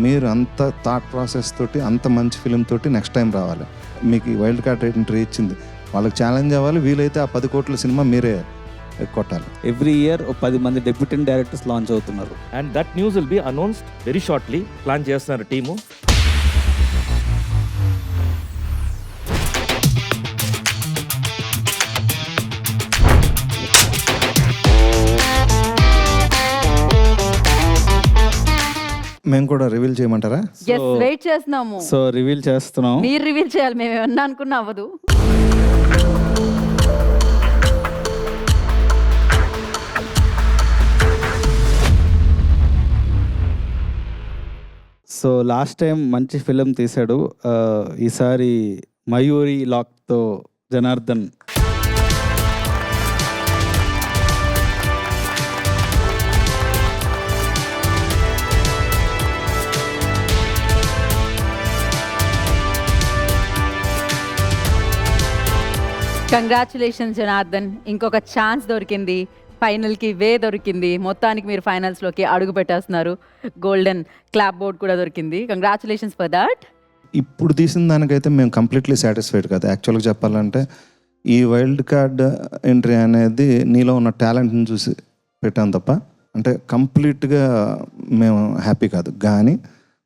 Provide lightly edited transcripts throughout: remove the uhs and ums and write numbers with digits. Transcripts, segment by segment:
మీరు అంత thought process తోటి అంత మంచి ఫిలిం తోటి నెక్స్ట్ టైం రావాలి. మీకు ఈ వైల్డ్ కార్డ్ ఎంట్రీ ఇచ్చింది, వాళ్ళకి ఛాలెంజ్ అవ్వాలి. వీలైతే ఆ 10 కోట్ల సినిమా మీరే కొట్టాలి. ఎవ్రీ ఇయర్ 10 మంది డెబ్యూటెంట్ డైరెక్టర్స్ లాంచ్ అవుతున్నారు. And that news will be announced very shortly. Plan చేస్తున్నారు టీము. మేము కూడా రివీల్ చేయమంటారా? yes వెయిట్ చేస్తున్నాము. సో రివీల్ చేస్తున్నాం. మీరు రివీల్ చేయాలి, మేము ఏమన్నా అనుకున్నా అవ్వదు. సో లాస్ట్ టైం మంచి ఫిలిం తీశాడు. ఈసారి మయూరి లాక్తో జనార్దన్. కంగ్రాచులేషన్స్ జనార్దన్, ఇంకొక ఛాన్స్ దొరికింది, ఫైనల్కి దొరికింది. మొత్తానికి మీరు ఫైనల్స్లోకి అడుగు పెట్టేస్తున్నారు. గోల్డెన్ క్లాప్ బోర్డ్ కూడా దొరికింది. Congratulations for that. ఇప్పుడు తీసిన దానికైతే మేము కంప్లీట్లీ సాటిస్ఫైడ్ కాదు. యాక్చువల్గా చెప్పాలంటే ఈ వైల్డ్ కార్డ్ ఎంట్రీ అనేది నీలో ఉన్న టాలెంట్ని చూసి పెట్టాం తప్ప, అంటే కంప్లీట్గా మేము హ్యాపీ కాదు. కానీ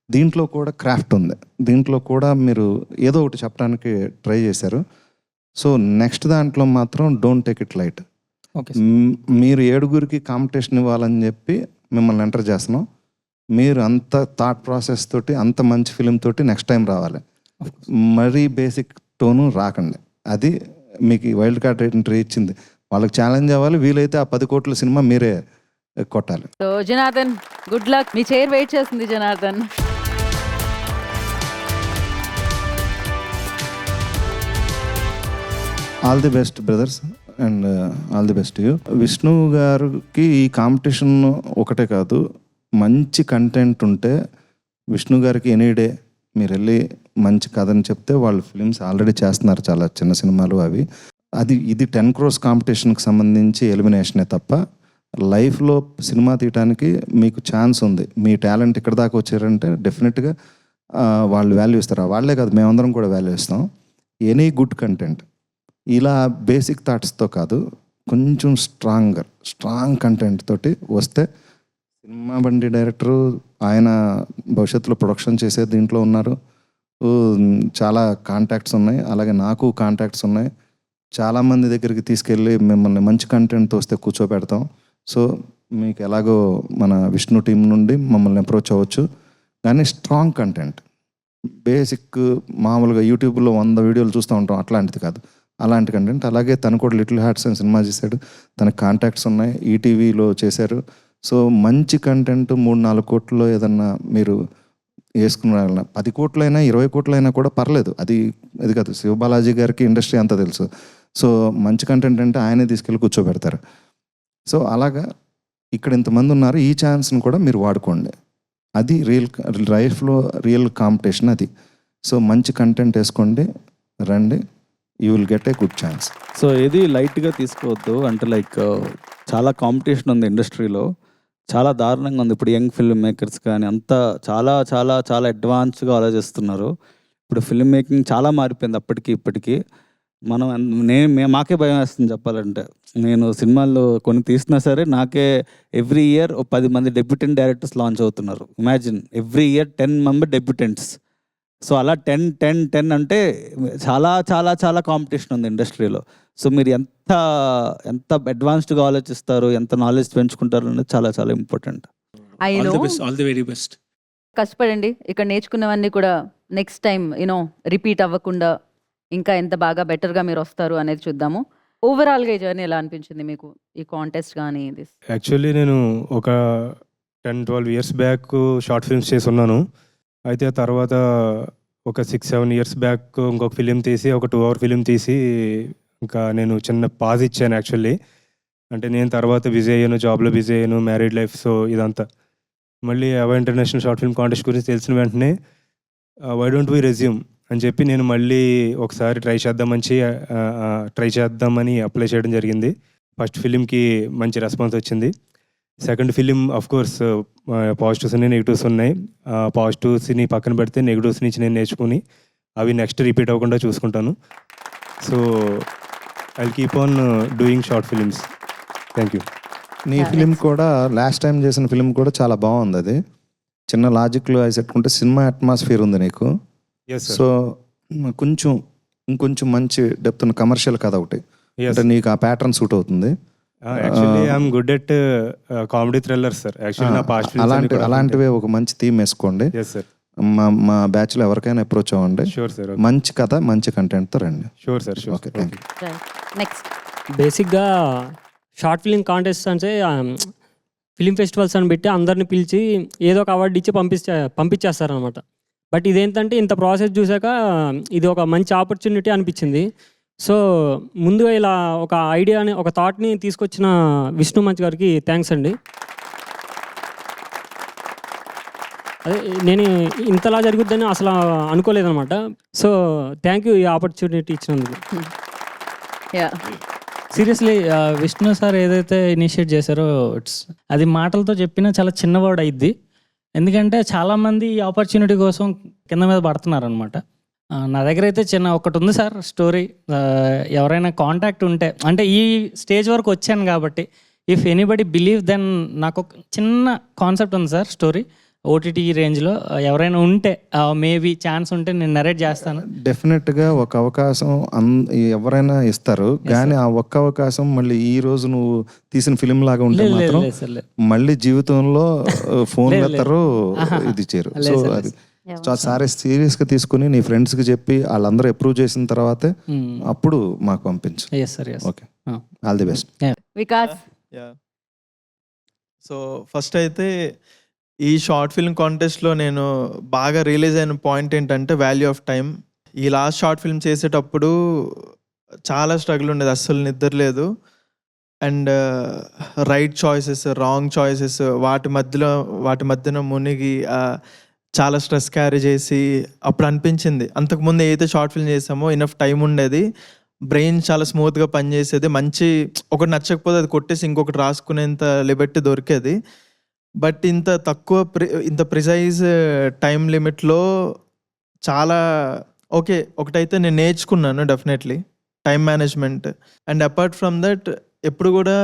దీంట్లో కూడా క్రాఫ్ట్ ఉంది, దీంట్లో కూడా మీరు ఏదో ఒకటి చెప్పడానికి ట్రై చేశారు. సో నెక్స్ట్ దాంట్లో మాత్రం don't take it light. Okay, మీరు 7గురికి కాంపిటీషన్ ఇవ్వాలని చెప్పి మిమ్మల్ని ఎంటర్ చేస్తున్నాం. మీరు అంత థాట్ ప్రాసెస్ తోటి అంత మంచి ఫిలిం తోటి నెక్స్ట్ టైం రావాలి. మరీ బేసిక్ టోను రాకండి. అది మీకు ఈ వైల్డ్ కార్డ్ ఎంట్రీ ఇచ్చింది, వాళ్ళకి ఛాలెంజ్ అవ్వాలి. వీలైతే ఆ 10 కోట్ల సినిమా మీరే కొట్టాలి. సో జనార్దన్ గుడ్ లక్, మీ చైర్ వెయిట్ చేస్తుంది Janardhan. All the best brothers and all the best you. Vishnu గారికి ఈ కాంపిటీషన్ ఒకటే కాదు, మంచి కంటెంట్ ఉంటే విష్ణు గారికి ఎనీ డే మీరు వెళ్ళి మంచి కథని చెప్తే వాళ్ళు ఫిలిమ్స్ ఆల్రెడీ చేస్తున్నారు, చాలా చిన్న సినిమాలు అవి. ఇది 10 crores కాంపిటీషన్కి సంబంధించి ఎలిమినేషనే తప్ప లైఫ్లో సినిమా తీయడానికి మీకు ఛాన్స్ ఉంది. మీ టాలెంట్ ఇక్కడ దాకా వచ్చారంటే డెఫినెట్గా వాళ్ళు వాల్యూ ఇస్తారు. వాళ్ళే కాదు, మేమందరం కూడా వాల్యూ ఇస్తాం. ఎనీ గుడ్ కంటెంట్ ఇలా బేసిక్ థాట్స్తో కాదు, కొంచెం స్ట్రాంగ్ కంటెంట్ తోటి వస్తే, సినిమా బండి డైరెక్టరు ఆయన భవిష్యత్తులో ప్రొడక్షన్ చేసే దీంట్లో ఉన్నారు, చాలా కాంటాక్ట్స్ ఉన్నాయి. అలాగే నాకు కాంటాక్ట్స్ ఉన్నాయి. చాలామంది దగ్గరికి తీసుకెళ్ళి మిమ్మల్ని మంచి కంటెంట్తో వస్తే కూర్చోబెడతాం. సో మీకు ఎలాగో మన విష్ణు టీం నుండి మమ్మల్ని అప్రోచ్ అవ్వచ్చు. కానీ స్ట్రాంగ్ కంటెంట్, బేసిక్ మామూలుగా యూట్యూబ్లో 100 వీడియోలు చూస్తూ ఉంటాం, అట్లాంటిది కాదు, అలాంటి కంటెంట్. అలాగే తను కూడా లిటిల్ హార్ట్స్ అని సినిమా చేశాడు, తనకు కాంటాక్ట్స్ ఉన్నాయి, ఈటీవీలో చేశారు. సో మంచి కంటెంట్ 3-4 కోట్లలో ఏదన్నా మీరు వేసుకున్న 10 కోట్లైనా 20 కోట్లైనా కూడా పర్లేదు. అది కాదు, శివబాలాజీ గారికి ఇండస్ట్రీ అంతా తెలుసు. సో మంచి కంటెంట్ అంటే ఆయనే తీసుకెళ్ళి కూర్చోబెడతారు. సో అలాగా ఇక్కడ ఇంతమంది ఉన్నారు, ఈ ఛాన్స్ని కూడా మీరు వాడుకోండి. అది లైఫ్లో రియల్ కాంపిటీషన్ అది. సో మంచి కంటెంట్ వేసుకోండి, రండి, you will get a good chance. So ఏది లైట్గా తీసుకోవద్దు. అంటే లైక్ చాలా కాంపిటీషన్ ఉంది ఇండస్ట్రీలో, చాలా దారుణంగా ఉంది. ఇప్పుడు యంగ్ ఫిల్మ్ మేకర్స్ కానీ అంతా చాలా చాలా చాలా అడ్వాన్స్గా ఆలోచిస్తున్నారు. ఇప్పుడు ఫిల్మ్ మేకింగ్ చాలా మారిపోయింది అప్పటికి ఇప్పటికీ. మాకే భయం వేస్తుంది చెప్పాలంటే. నేను సినిమాల్లో కొన్ని తీసినా సరే నాకే ఎవ్రీ ఇయర్ 10 మంది డెబ్యూటెంట్ డైరెక్టర్స్ లాంచ్ అవుతున్నారు. Imagine every year 10 member debutants. So అలా 10 అంటే చాలా చాలా చాలా కాంపిటీషన్ ఉంది ఇండస్ట్రీలో. సో మీరు ఎంత అడ్వాన్స్డ్గా ఆలోచిస్తారు, ఎంత నాలెడ్జ్ పెంచుకుంటారు అనేది చాలా చాలా important. All the very best. కష్టపడండి, ఇక్కడ నేర్చుకున్నవన్నీ కూడా నెక్స్ట్ టైం రిపీట్ అవ్వకుండా ఇంకా ఎంత బాగా బెటర్గా మీరు వస్తారు అనేది చూద్దాము. ఓవరాల్గా ఈ జర్నీ ఎలా అనిపించింది మీకు, ఈ కాంటెస్ట్ కానీ ఇది? యాక్చువల్లీ నేను ఒక 10-12 ఇయర్స్ బ్యాక్ షార్ట్ ఫిల్మ్స్ చేసి ఉన్నాను. అయితే ఆ తర్వాత ఒక 6-7 ఇయర్స్ బ్యాక్ ఇంకొక ఫిలిం తీసి, ఒక 2 hour ఫిలిం తీసి ఇంకా నేను చిన్న పాజ్ ఇచ్చాను యాక్చువల్లీ. అంటే నేను తర్వాత బిజీ అయ్యాను, జాబ్లో బిజీ అయ్యాను, మ్యారీడ్ లైఫ్. సో ఇదంతా మళ్ళీ అవా ఇంటర్నేషనల్ షార్ట్ ఫిల్మ్ కాంటెస్ట్ గురించి తెలిసిన వెంటనే వై డోంట్ వి రెజ్యూమ్ అని చెప్పి నేను మళ్ళీ ఒకసారి ట్రై చేద్దామని అప్లై చేయడం జరిగింది. ఫస్ట్ ఫిలింకి మంచి రెస్పాన్స్ వచ్చింది. Second film of course positives ఉన్నాయి, నెగిటివ్స్ ఉన్నాయి. పాజిటివ్స్ని పక్కన పెడితే నెగిటివ్స్ నుంచి నేను నేర్చుకుని అవి నెక్స్ట్ రిపీట్ అవ్వకుండా చూసుకుంటాను. So I keep on doing short films. Thank you. నీ ఫిలిం కూడా లాస్ట్ టైం చేసిన ఫిలిం కూడా చాలా బాగుంది. అది చిన్న లాజిక్లో వేసి పెట్టుకుంటే సినిమా అట్మాస్ఫియర్ ఉంది నీకు. ఎస్ సో ఇంకొంచెం మంచి డెప్త్ ఉన్న కమర్షియల్ కథ ఒకటి అంటే నీకు ఆ ప్యాటర్న్ సూట్ అవుతుంది. Actually I'm good at comedy thriller sir. Actually నా పాస్ట్ అలాంటివే ఒక మంచి థీమ్ వేసుకోండి. Yes sir. మా బ్యాచ్లో ఎవరికైనా అప్రోచ్ అవ్వండి. Sure sir. మంచి కథ మంచి కంటెంట్తో రండి. Sure sir. Sure. Okay, thank you. Next బేసిక్గా షార్ట్ ఫిలిం కాంటెస్ట్ అంటే ఫిలిం ఫెస్టివల్స్ అని పెట్టి అందరిని పిలిచి ఏదో ఒక అవార్డు ఇచ్చి పంపించేస్తారనమాట. బట్ ఇదేంటంటే ఇంత ప్రాసెస్ చూసాక ఇది ఒక మంచి ఆపర్చునిటీ అనిపించింది. సో ముందుగా ఇలా ఒక ఐడియాని ఒక థాట్ని తీసుకొచ్చిన విష్ణు మంచ్ గారికి థ్యాంక్స్ అండి. అదే నేను ఇంతలా జరుగుద్దని అసలు అనుకోలేదన్నమాట. సో థ్యాంక్ యూ ఈ ఆపర్చునిటీ ఇచ్చినందుకు. సీరియస్లీ విష్ణు సార్ ఏదైతే ఇనిషియేట్ చేశారో అది మాటలతో చెప్పినా చాలా చిన్న వర్డ్ అయింది. ఎందుకంటే చాలామంది ఈ ఆపర్చునిటీ కోసం కింద మీద పడుతున్నారు అనమాట. నా దగ్గర అయితే ఒకటి ఉంది సార్ స్టోరీ. ఎవరైనా కాంటాక్ట్ ఉంటే అంటే ఈ స్టేజ్ వరకు వచ్చాను కాబట్టి ఇఫ్ ఎనీబడి బిలీవ్ దెన్ నాకు ఒక చిన్న కాన్సెప్ట్ ఉంది సార్ స్టోరీ ఓటీటీ రేంజ్లో. ఎవరైనా ఉంటే మేబీ ఛాన్స్ ఉంటే నేను నరేట్ చేస్తాను. డెఫినెట్గా ఒక అవకాశం ఎవరైనా ఇస్తారు, కానీ ఆ ఒక్క అవకాశం మళ్ళీ ఈ రోజు నువ్వు తీసిన ఫిలిం లాగా ఉంటే మాత్రం మళ్ళీ జీవితంలో ఫోన్ ఎత్తారు, ఇది చేయరు. సో అది సారీ సీరియస్గా తీసుకుని నీ ఫ్రెండ్స్కి చెప్పి వాళ్ళందరూ అప్రూవ్ చేసిన తర్వాతే అప్పుడు మాకు పంపించు. Okay, all the best. Vikas. So first అయితే ఈ షార్ట్ ఫిల్మ్ కాంటెస్ట్లో నేను బాగా రియలైజ్ అయిన పాయింట్ ఏంటంటే వాల్యూ ఆఫ్ టైం. ఈ లాస్ట్ షార్ట్ ఫిల్మ్ చేసేటప్పుడు చాలా స్ట్రగుల్ ఉండేది, అస్సలు నిద్ర లేదు. And right choices, wrong choices, వాటి మధ్యన మునిగి చాలా స్ట్రెస్ క్యారీ చేసి అప్పుడు అనిపించింది అంతకుముందు ఏదైతే షార్ట్ ఫిల్మ్ చేసామో ఇనఫ్ టైం ఉండేది, బ్రెయిన్ చాలా స్మూత్గా పనిచేసేది, మంచి ఒకటి నచ్చకపోతే అది కొట్టేసి ఇంకొకటి రాసుకునేంత లిబర్టీ దొరికేది. బట్ ఇంత ప్రిసైజ్ టైం లిమిట్లో చాలా ఓకే ఒకటైతే నేను నేర్చుకున్నాను definitely time management. And apart from that ఎప్పుడు కూడా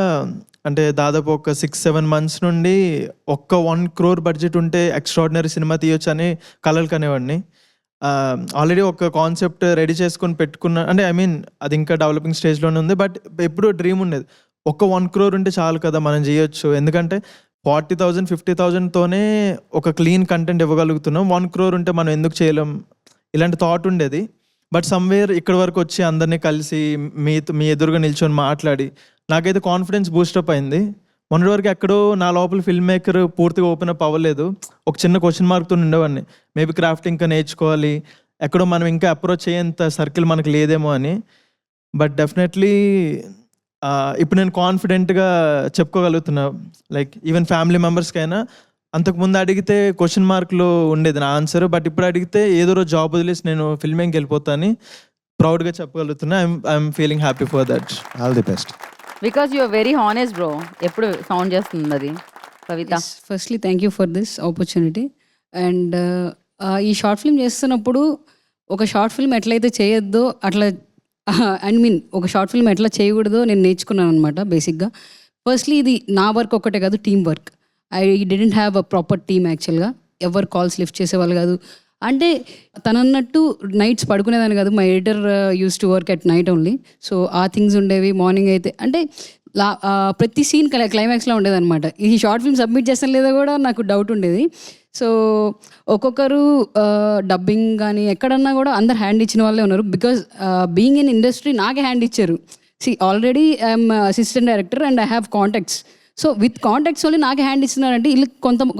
అంటే దాదాపు ఒక 6-7 months నుండి 1 crore బడ్జెట్ ఉంటే ఎక్స్ట్రాడినరీ సినిమా తీయొచ్చు అని కలలు కనేవాడిని. ఆల్రెడీ ఒక కాన్సెప్ట్ రెడీ చేసుకొని పెట్టుకున్నా, అంటే ఐ మీన్ అది ఇంకా డెవలపింగ్ స్టేజ్లోనే ఉంది. బట్ ఎప్పుడూ డ్రీమ్ ఉండేది 1 crore ఉంటే చాలు కదా మనం చేయొచ్చు, ఎందుకంటే 40,000 50,000తోనే ఒక క్లీన్ కంటెంట్ ఇవ్వగలుగుతున్నాం, 1 crore ఉంటే మనం ఎందుకు చేయలేం, ఇలాంటి థాట్ ఉండేది. బట్ సమ్వేర్ ఇక్కడ వరకు వచ్చి అందరినీ కలిసి మీ ఎదురుగా నిల్చొని మాట్లాడి నాకైతే కాన్ఫిడెన్స్ బూస్టప్ అయింది. మొన్నటి వరకు ఎక్కడో నా లోపల ఫిల్మ్ మేకర్ పూర్తిగా ఓపెన్ అప్ అవ్వలేదు, ఒక చిన్న క్వశ్చన్ మార్క్తో ఉండేవాడిని, మేబీ క్రాఫ్ట్ ఇంకా నేర్చుకోవాలి, ఎక్కడో మనం ఇంకా అప్రోచ్ అయ్యేంత సర్కిల్ మనకు లేదేమో అని. బట్ డెఫినెట్లీ ఇప్పుడు నేను కాన్ఫిడెంట్గా చెప్పుకోగలుగుతున్నా, లైక్ ఈవెన్ ఫ్యామిలీ మెంబర్స్కైనా. అంతకుముందు అడిగితే క్వశ్చన్ మార్క్లో ఉండేది నా ఆన్సర్, బట్ ఇప్పుడు అడిగితే ఏదో రోజు జాబ్ వదిలేసి నేను ఫిల్మింగ్కి వెళ్ళిపోతాను ప్రౌడ్గా చెప్పగలుగుతున్నా. I'm feeling happy for that. All the best. Because you are very honest bro. ఎప్పుడు సౌండ్ చేస్తుంది అది Kavitha. Firstly thank you for this opportunity. And ఈ షార్ట్ ఫిల్మ్ చేస్తున్నప్పుడు ఒక షార్ట్ ఫిల్మ్ ఎట్లయితే చేయొద్దో అట్లా ఒక షార్ట్ ఫిల్మ్ ఎట్లా చేయకూడదో నేను నేర్చుకున్నాను అనమాట బేసిక్గా. ఫస్ట్లీ ఇది నా వర్క్ ఒక్కటే కాదు, team work. I didn't have a proper team యాక్చువల్గా. ఎవరు కాల్స్ లిఫ్ట్ చేసేవాళ్ళు కాదు. అంటే తనన్నట్టు నైట్స్ పడుకునేదాన్ని కాదు. My editor use to work at night only. So ఆ థింగ్స్ ఉండేవి. మార్నింగ్ అయితే అంటే ప్రతి సీన్ క్లైమాక్స్లో ఉండేదన్నమాట. ఈ షార్ట్ ఫిల్మ్ సబ్మిట్ చేస్తాను లేదా కూడా నాకు డౌట్ ఉండేది. సో ఒక్కొక్కరు డబ్బింగ్ కానీ ఎక్కడన్నా కూడా అందరు హ్యాండ్ ఇచ్చిన వాళ్ళే ఉన్నారు. బికాజ్ బీయింగ్ ఇన్ ఇండస్ట్రీ నాకే హ్యాండ్ ఇచ్చారు. Already I'm assistant director and I have contacts. So with contacts వల్ల నాకే హ్యాండ్ ఇస్తున్నారంటే వీళ్ళు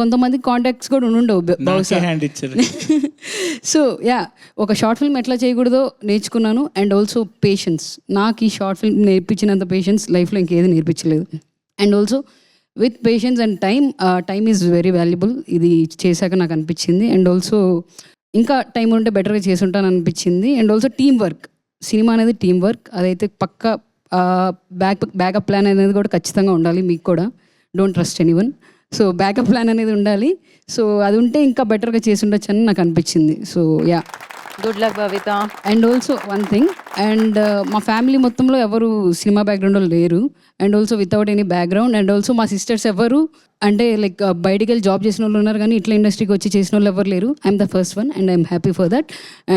కొంతమంది కాంటాక్ట్స్ కూడా ఉండవు బహుశా హ్యాండ్ ఇచ్చారు. సో ఒక షార్ట్ ఫిల్మ్ ఎట్లా చేయకూడదో నేర్చుకున్నాను. And also patience. నాకు ఈ షార్ట్ ఫిల్మ్ నేర్పించినంత పేషెన్స్ లైఫ్లో ఇంకేది నేర్పించలేదు. And also with patience and time is very valuable. ఇది చేశాక నాకు అనిపించింది. అండ్ ఆల్సో ఇంకా టైం ఉంటే బెటర్గా చేసి ఉంటాను అనిపించింది. And also team work. Cinema అనేది టీమ్ వర్క్. అదైతే పక్కా బ్యాకప్ ప్లాన్ అనేది కూడా ఖచ్చితంగా ఉండాలి మీకు కూడా. Don't trust anyone. So backup plan అనేది ఉండాలి. సో అది ఉంటే ఇంకా బెటర్గా చేసి ఉండొచ్చు అని నాకు అనిపించింది. So yeah, good luck Bhavita. And also one thing, and మా ఫ్యామిలీ మొత్తంలో ఎవరు సినిమా బ్యాక్గ్రౌండ్లో లేరు, and also without any background. And also మా సిస్టర్స్ ఎవరు అంటే లైక్ బయటికి వెళ్ళి జాబ్ చేసిన వాళ్ళు ఉన్నారు కానీ ఇట్లా ఇండస్ట్రీకి వచ్చి చేసిన వాళ్ళు ఎవరు లేరు. I'm the first one and I'm happy for that.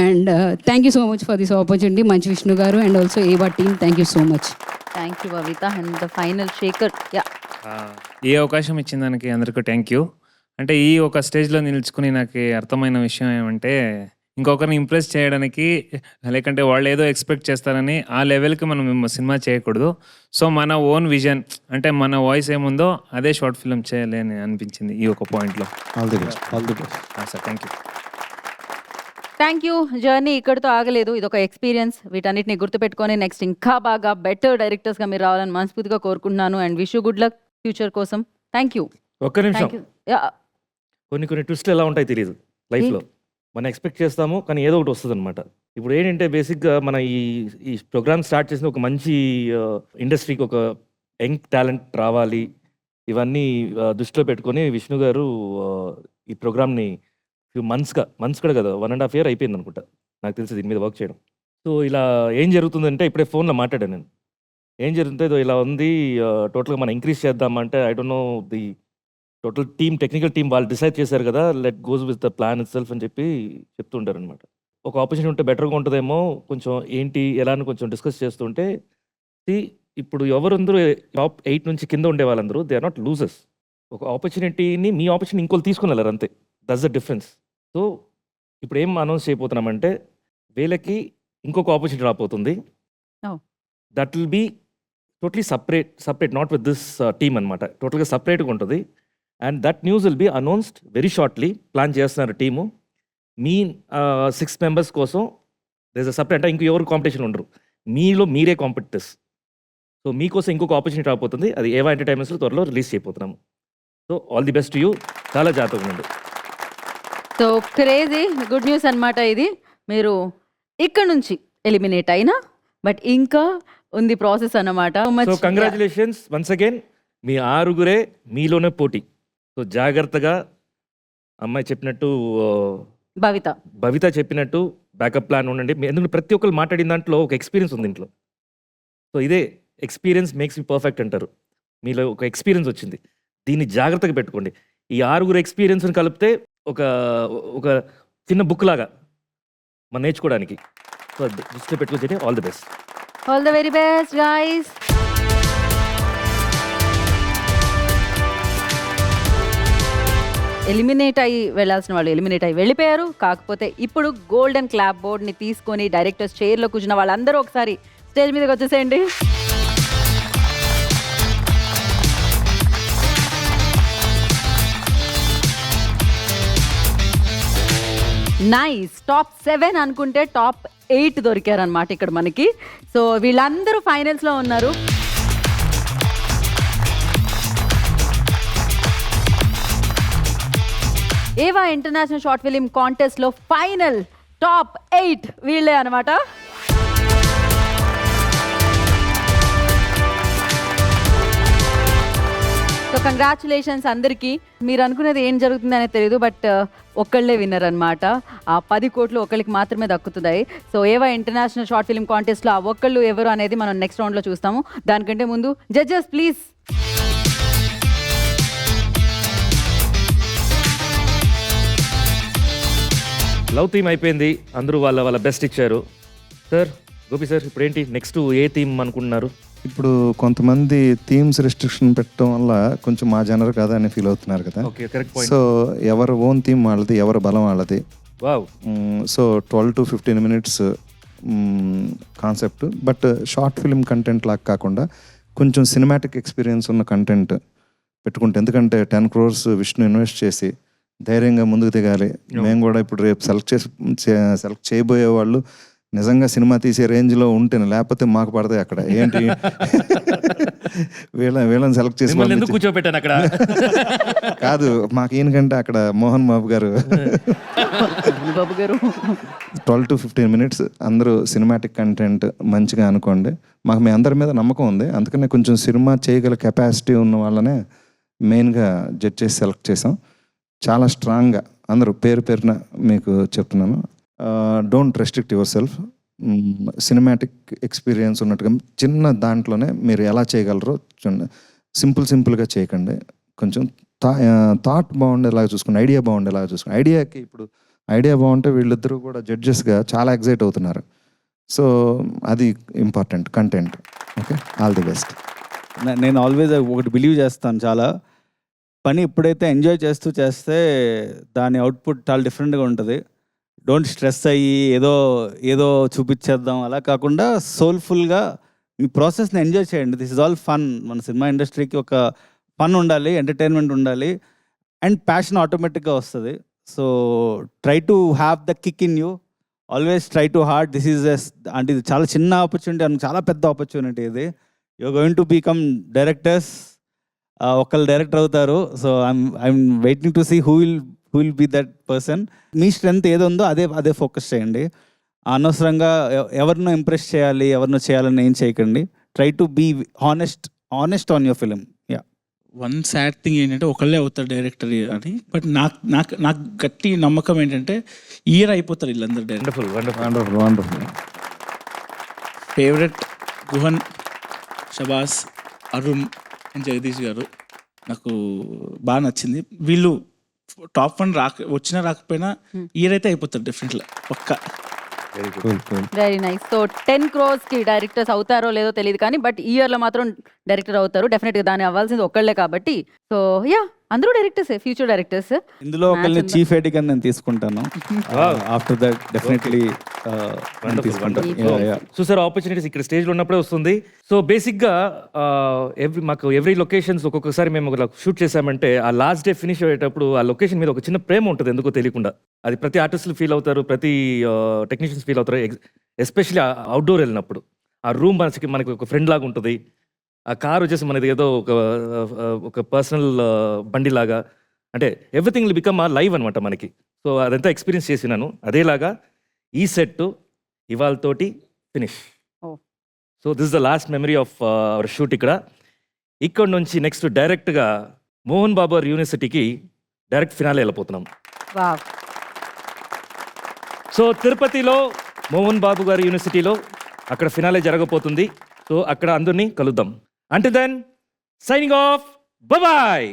And thank you so much for this opportunity. మంచి విష్ణు గారు and also Eva team, thank you so much. Thank you Bhavita. And the final Shekhar. Yeah, ఈ అవకాశం ఇచ్చిన దానికి అందరికీ thank you. అంటే ఈ ఒక స్టేజ్లో నిలుచుకుని నాకు అర్థమైన విషయం ఏమంటే, ఇంకొకరిని ఇంప్రెస్ చేయడానికి లేకంటే వాళ్ళు ఏదో ఎక్స్పెక్ట్ చేస్తారని ఆ లెవెల్కి మనం సినిమా చేయకూడదు. సో మన ఓన్ విజన్ అంటే మన వాయిస్ ఏముందో అదే షార్ట్ ఫిల్మ్ చేయాలి అని అనిపించింది ఈ ఒక పాయింట్లో. All the best. All the best. Sir thank you. Thank you. Journey ఇక్కడితో ఆగలేదు, ఇది ఒక ఎక్స్పీరియన్స్. వీటన్నిటిని గుర్తుపెట్టుకొని నెక్స్ట్ ఇంకా బాగా బెటర్ డైరెక్టర్స్గా మీరు రావాలని మనస్ఫూర్తిగా కోరుకుంటున్నాను. And wish you good luck future కోసం. Thank you. ఒక్క నిమిషం, థ్యాంక్ యూ. కొన్ని ట్విస్ట్లు ఎలా ఉంటాయి తెలియదు లైఫ్లో. మనం ఎక్స్పెక్ట్ చేస్తాము కానీ ఏదో ఒకటి వస్తుంది అనమాట. ఇప్పుడు ఏంటంటే బేసిక్గా మన ఈ ప్రోగ్రామ్ స్టార్ట్ చేసిన ఒక మంచి ఇండస్ట్రీకి ఒక యంగ్ టాలెంట్ రావాలి, ఇవన్నీ దృష్టిలో పెట్టుకొని విష్ణు గారు ఈ ప్రోగ్రామ్ని మంత్స్ కూడా కదా 1.5 year అయిపోయింది అనుకుంటా నాకు తెలిసి దీని మీద వర్క్ చేయడం. సో ఇలా ఏం జరుగుతుందంటే ఇప్పుడే ఫోన్లో మాట్లాడాను నేను, ఏం జరుగుతుందో ఇలా ఉంది, టోటల్గా మనం ఇంక్రీజ్ చేద్దామంటే I don't know the total team, technical team వాళ్ళు డిసైడ్ చేశారు కదా, let goes with the plan it self అని చెప్పి చెప్తుంటారు అనమాట. ఒక ఆపర్చునిటీ ఉంటే బెటర్గా ఉంటుందేమో, కొంచెం ఏంటి ఎలా అని కొంచెం డిస్కస్ చేస్తుంటే ఇప్పుడు ఎవరందరూ టాప్ 8 నుంచి కింద ఉండే వాళ్ళందరూ దే ఆర్ నాట్ లూజర్స్. ఒక ఆపర్చునిటీని మీ ఆపర్చునిటీ ఇంకోళ్ళు తీసుకుని వెళ్ళారు అంతే, దట్స్ ద డిఫరెన్స్. సో ఇప్పుడు ఏం అనౌన్స్ చేయబోతున్నామంటే వీళ్ళకి ఇంకొక ఆపర్చునిటీ రాబోతుంది. Oh. That will be totally separate not with this team అనమాట, టోటల్గా సపరేట్గా ఉంటుంది. And that news will be announced very shortly. Plan చేస్తున్నారు టీము. మీ 6 members కోసం దేర్ ఇస్ సపరేట్, అంటే ఇంకో ఎవరు కాంపిటీషన్ ఉండరు, మీలో మీరే కాంపిటీటర్స్. సో మీకోసం ఇంకొక ఆపర్చునిటీ రాబోతుంది, అది ఏవా ఎంటర్టైన్మెంట్స్లో త్వరలో రిలీజ్ చేయబోతున్నాము. So all the best to you, చాలా జాగ్రత్తగా ఉండండి. సో క్రేజీ గుడ్ న్యూస్ అనమాట ఇది. మీరు ఇక్కడ నుంచి ఎలిమినేట్ అయినా బట్ ఇంకా ఉంది ప్రాసెస్ అన్నమాట. So congratulations once again. మీ 6 మీలోనే పోటీ. సో జాగ్రత్తగా అమ్మాయి చెప్పినట్టు, భవిత చెప్పినట్టు బ్యాకప్ ప్లాన్ ఉండండి. ఎందుకంటే ప్రతి ఒక్కరు మాట్లాడిన దాంట్లో ఒక ఎక్స్పీరియన్స్ ఉంది ఇంట్లో. సో ఇదే ఎక్స్పీరియన్స్ మేక్స్ యూ పర్ఫెక్ట్ అంటారు. మీలో ఒక ఎక్స్పీరియన్స్ వచ్చింది, దీన్ని జాగ్రత్తగా పెట్టుకోండి. ఈ 6 ఎక్స్పీరియన్స్ని కలిపితే ఒక చిన్న బుక్ లాగా మనం నేర్చుకోవడానికి. సో దృష్టిలో పెట్టుకొచ్చి all the best. All the very best guys. Eliminate అయ్యి వెళ్ళాల్సిన వాళ్ళు ఎలిమినేట్ అయ్యి వెళ్ళిపోయారు. కాకపోతే ఇప్పుడు గోల్డెన్ క్లాప్ బోర్డ్ని తీసుకొని డైరెక్టర్స్ చైర్లో కూర్చున్న వాళ్ళందరూ ఒకసారి స్టేజ్ మీదకి వచ్చేసేయండి. నైస్. టాప్ 7 అనుకుంటే టాప్ 8 దొరికారనమాట ఇక్కడ మనకి. సో వీళ్ళందరూ ఫైనల్స్లో ఉన్నారు. ఏవా ఇంటర్నేషనల్ షార్ట్ ఫిలిం కాంటెస్ట్లో ఫైనల్ టాప్ 8 వీళ్ళే అనమాట. సో కంగ్రాచులేషన్స్ అందరికీ. మీరు అనుకునేది ఏం జరుగుతుంది అనేది తెలియదు, బట్ ఒక్కళ్ళే విన్నర్ అనమాట. ఆ 10 కోట్లు ఒకళ్ళకి మాత్రమే దక్కుతున్నాయి. సో ఏవా ఇంటర్నేషనల్ షార్ట్ ఫిల్మ్ కాంటెస్ట్లో ఆ ఒక్కళ్ళు ఎవరు అనేది మనం నెక్స్ట్ రౌండ్లో చూస్తాము. దానికంటే ముందు జడ్జెస్ ప్లీజ్. లవ్ థీమ్ అయిపోయింది, అందరూ వాళ్ళ బెస్ట్ ఇచ్చారు. సార్ గోపి సార్, ఇప్పుడు ఏంటి నెక్స్ట్ ఏ థీమ్ అనుకుంటున్నారు? ఇప్పుడు కొంతమంది థీమ్స్ రెస్ట్రిక్షన్ పెట్టడం వల్ల కొంచెం మా జనర్ కదా అని ఫీల్ అవుతున్నారు కదా. Okay, correct point. సో ఎవరు ఓన్ థీమ్ వాళ్ళది, ఎవరు బలం వాళ్ళది. Wow. So 12 to 15 minutes concept, but short film content లాగా కాకుండా కొంచెం సినిమాటిక్ ఎక్స్పీరియన్స్ ఉన్న కంటెంట్ పెట్టుకుంటే, ఎందుకంటే 10 crores విష్ణు ఇన్వెస్ట్ చేసి ధైర్యంగా ముందుకు దిగాలి. మేము కూడా ఇప్పుడు రేపు సెలెక్ట్ చేయబోయే వాళ్ళు నిజంగా సినిమా తీసే రేంజ్లో ఉంటేనే, లేకపోతే మాకు పడతాయి అక్కడ. ఏంటి వీళ్ళని సెలెక్ట్ చేసి ఎందుకు కూర్చోబెట్టాను అక్కడ? కాదు, మాకు ఈయనకంటే అక్కడ మోహన్ బాబు గారు 12 to 15 minutes అందరూ సినిమాటిక్ కంటెంట్ మంచిగా అనుకోండి. మాకు మీ అందరి మీద నమ్మకం ఉంది, అందుకనే కొంచెం సినిమా చేయగల కెపాసిటీ ఉన్న వాళ్ళనే మెయిన్గా జడ్జ్ చేసి సెలెక్ట్ చేసాం. చాలా స్ట్రాంగ్గా అందరూ పేరు పేరున మీకు చెప్తున్నాను. Don't restrict your self. Cinematic experience ఉన్నట్టుగా చిన్న దాంట్లోనే మీరు ఎలా చేయగలరో చూడండి. సింపుల్గా చేయకండి. కొంచెం థాట్ బాగుండేలాగా చూసుకోండి, ఐడియా బాగుండేలాగా చూసుకోండి. ఐడియాకి ఇప్పుడు ఐడియా బాగుంటే వీళ్ళిద్దరూ కూడా జడ్జెస్గా చాలా ఎగ్జైట్ అవుతున్నారు. సో అది important, content. Okay, all the best. నేను ఆల్వేస్ ఒకటి బిలీవ్ చేస్తాను, చాలా పని ఎప్పుడైతే ఎంజాయ్ చేస్తే దాని అవుట్పుట్ చాలా డిఫరెంట్గా ఉంటుంది. డోంట్ స్ట్రెస్ అయ్యి ఏదో చూపించేద్దాం అలా కాకుండా సోల్ఫుల్గా మీ ప్రాసెస్ని ఎంజాయ్ చేయండి. This is all fun. మన సినిమా ఇండస్ట్రీకి ఒక ఫన్ ఉండాలి, ఎంటర్టైన్మెంట్ ఉండాలి, అండ్ ప్యాషన్ ఆటోమేటిక్గా వస్తుంది. So try to have the kick in you, always try to hard. This is అంటే ఇది చాలా చిన్న ఆపర్చునిటీ అని, చాలా పెద్ద ఆపర్చునిటీ ఇది. You're going to become directors. ఒకళ్ళు డైరెక్టర్ అవుతారు. So I'm waiting to see who will be that person. మీ స్ట్రెంత్ ఏదో ఉందో అదే ఫోకస్ చేయండి. అనవసరంగా ఎవరినో ఇంప్రెస్ చేయాలి, ఎవరినో చేయాలని ఏం చేయకండి. Try to be honest on your film. Yeah. One sad thing ఏంటంటే ఒకళ్ళే అవుతారు డైరెక్టర్ అని, బట్ నాకు గట్టి నమ్మకం ఏంటంటే ఇయర్ అయిపోతారు వీళ్ళందరూ director. Wonderful. Favourite Guhan, Shabas, Arun and Jagadish garu నాకు బాగా నచ్చింది. వీళ్ళు టాప్ 1 వచ్చినా రాకపోయినా ఇయర్ అయితే అయిపోతారు డెఫినెట్గా, పక్కా. Very nice. So 10 crores directors అవుతారో లేదో తెలియదు కానీ బట్ ఈ ఇయర్లో మాత్రం డైరెక్టర్ అవుతారు డెఫినెట్గా. దాన్ని అవ్వాల్సింది ఒక్కళ్ళే కాబట్టి. సో యా, అందరూ డైరెక్టర్సే, ఫ్యూచర్ డైరెక్టర్స్. ఇందులో ఒకరిని చీఫ్ ఎడిక్ అని నేను తీసుకుంటాను. ఆఫ్టర్ దట్ డెఫినెట్లీ చూసారు, ఆపర్చునిటీస్ ఇక్కడ స్టేజ్లో ఉన్నప్పుడే వస్తుంది. సో బేసిక్గా మాకు ఎవ్రీ లొకేషన్స్ ఒక్కొక్కసారి మేము షూట్ చేసామంటే ఆ లాస్ట్ డే ఫినిష్ అయ్యేటప్పుడు ఆ లొకేషన్ మీద ఒక చిన్న ప్రేమ ఉంటుంది ఎందుకో తెలియకుండా. అది ప్రతి ఆర్టిస్టులు ఫీల్ అవుతారు, ప్రతి టెక్నీషియన్స్ ఫీల్ అవుతారు. ఎస్పెషల్లీ అవుట్డోర్ వెళ్ళినప్పుడు ఆ రూమ్ మనకి ఒక ఫ్రెండ్ లాగా ఉంటుంది. ఆ కార్ వచ్చేసి మనది ఏదో ఒక పర్సనల్ బండి లాగా, అంటే everything will become a live అనమాట మనకి. సో అదంతా ఎక్స్పీరియన్స్ చేసినాను. అదేలాగా ఈ సెట్ ఇవాళతోటి finish. So this the last memory of our shoot. ఇక్కడ నుంచి నెక్స్ట్ డైరెక్ట్గా మోహన్ బాబు యూనివర్సిటీకి డైరెక్ట్ ఫినాలే వెళ్ళిపోతున్నాం. వావ్. సో తిరుపతిలో మోహన్ బాబు గారి యూనివర్సిటీలో అక్కడ ఫినాలే జరగబోతుంది. సో అక్కడ అందరినీ కలుద్దాం. Until then, signing off. Bye-bye.